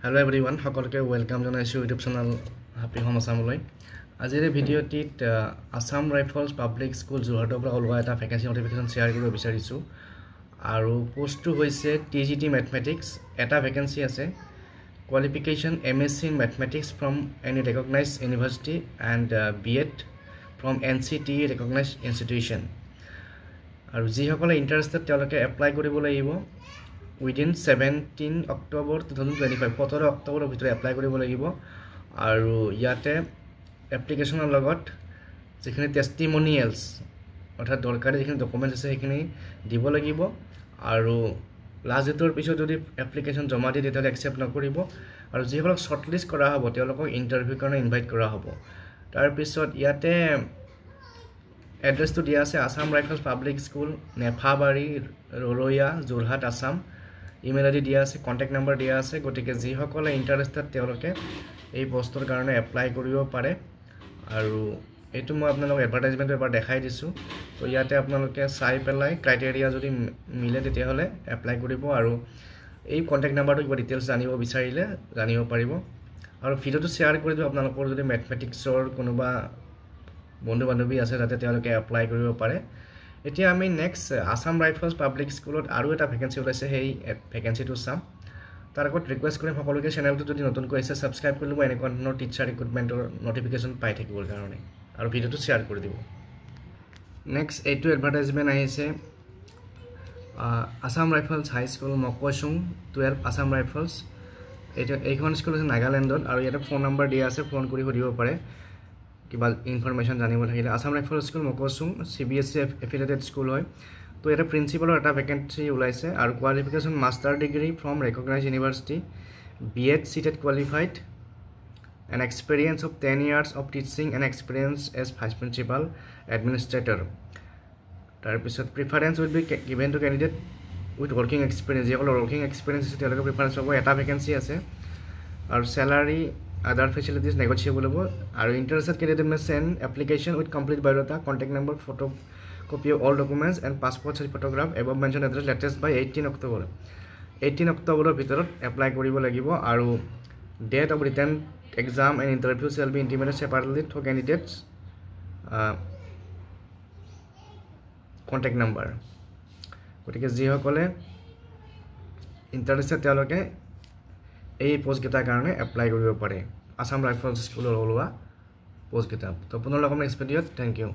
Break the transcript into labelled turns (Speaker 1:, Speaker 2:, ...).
Speaker 1: Hello everyone, সকলকে welcome জানাইছো YouTube channel happy home আসামলৈ। আজিৰ ভিডিঅ'টিত আসাম ৰাইফলছ পাব্লিক স্কুল যোৰহাটৰ পৰা ওলোৱা এটা ভেকেন্সি নটিফিকেশন শ্বেয়াৰ কৰিব বিচাৰিছো আৰু পোষ্টটো হৈছে টিজিটি ম্যাথমেটিক্স। এটা ভেকেন্সি আছে, qualification MSc in mathematics from any recognised university and BEd from NCT recognised institution. আৰু যিসকলে ইণ্টাৰেষ্টেড তেওঁলোকে এপ্লাই কৰিব লাগিব within 17 October 2025 17 অক্টোবৰৰ ভিতৰত এপ্লাই কৰিব লাগিব। আৰু ইয়াতে এপ্লিকেশনৰ লগত যিখিনি টেষ্টিমনিয়েলছ অৰ্থাৎ দৰকাৰী যিখিনি ডকুমেণ্টছ আছে সেইখিনি দিব লাগিব। আৰু লাষ্ট ডেটৰ পিছত যদি এপ্লিকেশন জমা দিয়ে তেতিয়াহ'লে একচেপ্ট নকৰিব। আৰু যিসকলক শ্বৰ্টলিষ্ট কৰা হ'ব তেওঁলোকক ইণ্টাৰভিউৰ কাৰণে ইনভাইট কৰা হ'ব। তাৰপিছত ইয়াতে এড্ৰেছটো দিয়া আছে Assam rifles public school, Nefabari, Rowriah, Jorhat, Assam. Email ID দিয়া আছে, কন্টেক্ট নাম্বাৰ দিয়া আছে। গতিকে যিসকলে ইণ্টাৰেষ্টেড তেওঁলোকে এই পোষ্টৰ কাৰণে এপ্লাই কৰিব পাৰে। আৰু এইটো মই আপোনালোকক এডভাৰটাইজমেণ্ট এবাৰ দেখাই দিছোঁ। তো ইয়াতে আপোনালোকে চাই পেলাই ক্ৰাইটেৰিয়া যদি মিলে তেতিয়াহ'লে এপ্লাই কৰিব। আৰু এই কন্টেক্ট নাম্বাৰটো কিবা ডিটেইলছ জানিব বিচাৰিলে জানিব পাৰিব। আৰু ভিডিঅ'টো শ্বেয়াৰ কৰি দিব আপোনালোকৰ যদি মেথমেটিক্সৰ কোনোবা বন্ধু বান্ধৱী আছে যাতে তেওঁলোকে এপ্লাই কৰিব পাৰে। এতিয়া আমি নেক্সট আসাম ৰাইফলছ পাব্লিক স্কুলত আৰু এটা ভেকেন্সি ওলাইছে, সেই ভেকেন্সিটো চাম। তাৰ আগত ৰিকুৱেষ্ট কৰিম সকলোকে চেনেলটো যদি নতুনকৈ আছে ছাবস্ক্ৰাইব কৰি ল'ব এনেকুৱা ধৰণৰ টিচাৰ ৰিক্ৰুটমেণ্টৰ নটিফিকেশ্যন পাই থাকিবৰ কাৰণে, আৰু ভিডিঅ'টো শ্বেয়াৰ কৰি দিব। নেক্সট এইটো এডভাৰটাইজমেণ্ট আহিছে আসাম ৰাইফলছ হাই স্কুল মকচুং 12 আসাম ৰাইফলছ। এইখন স্কুল আছে নাগালেণ্ডত। আৰু ইয়াতে ফোন নম্বৰ দিয়া আছে, ফোন কৰি সুধিব পাৰে কিবা ইনফৰমেশ্যন জানিব থাকিলে। Assam rifle school Mokokchung CBSE affiliated school হয়। তো এটা প্ৰিন্সিপালৰ এটা ভেকেন্সি ওলাইছে। আৰু qualification master degree from recognise university, BEd CTET qualified, and experience of 10 years of teaching and experience as vice principal administrator. তাৰপিছত preference will be given to candidate with working experience. যিসকলৰ working experience আছে তেওঁলোকে preference পাব। এটা vacancy আছে। আৰু salary other facilities negotiable হ'ব। আৰু interested candidate may send application with complete biodata, contact number, photocopy of all documents and passport size photograph above mentioned address latest by 18 October 18 October ভিতৰত apply কৰিব লাগিব। আৰু date of written exam and interview shall be intimated separately to candidates contact number। গতিকে যিসকলে interested তেওঁলোকে এই পোষ্টকেইটাৰ কাৰণে apply কৰিব পাৰে। আসাম ৰাইফলছ স্কুলৰ ওলোৱা পোষ্টকেইটা। তো পুনৰ লগ পাম নেক্সট ভিডিঅ'ত। Thank U.